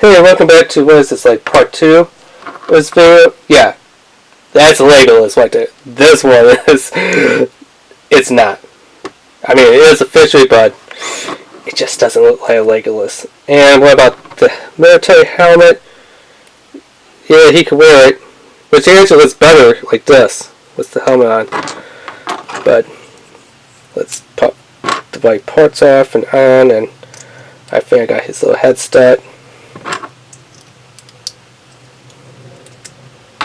Hey, welcome back to, what is this, like part 2 of this video? Yeah, that's Legolas right there. This one is, it's not. I mean, it is officially, but it just doesn't look like Legolas. And what about the military helmet? Yeah, he could wear it, which actually looks better like this, with the helmet on. But, let's pop the right parts off and on, and I think I got his little head stud.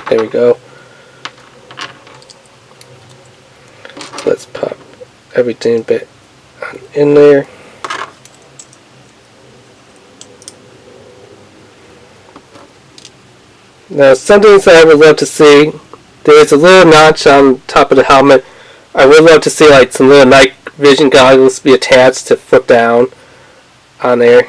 There we go. Let's pop everything bit in there. Now, some things that I would love to see. There's a little notch on top of the helmet. I would love to see like some little night vision goggles be attached to flip down on there.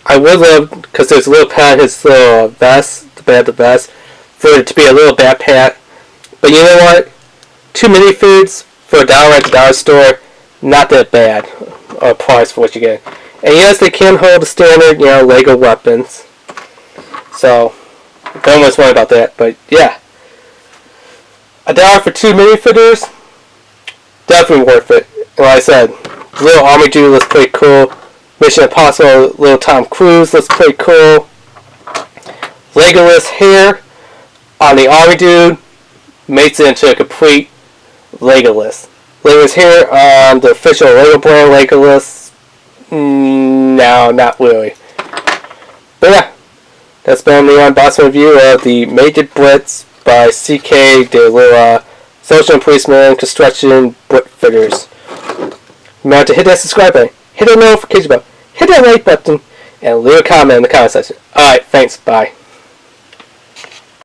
I would love, because there's a little pad on his little vest, the back of the vest, for it to be a little backpack. But you know what? 2 minifigures for $1 at the dollar store, not that bad a price for what you get. And yes, they can hold the standard, Lego weapons. So, don't always worry about that. But yeah, $1 for 2 minifigures, definitely worth it. And like I said, the little army dude looks pretty cool. Mission Impossible little Tom Cruise looks pretty cool. Legolas hair on the army dude makes it into a complete Legolas. Legolas hair on the official Lego brand Legolas, no, not really. But yeah, that's been the unboxing review of the MAKE-iT Blitz by CK, their little social and policeman construction brick figures. Remember to hit that subscribe button, hit that notification bell, hit that like button, and leave a comment in the comment section. Alright, thanks, bye.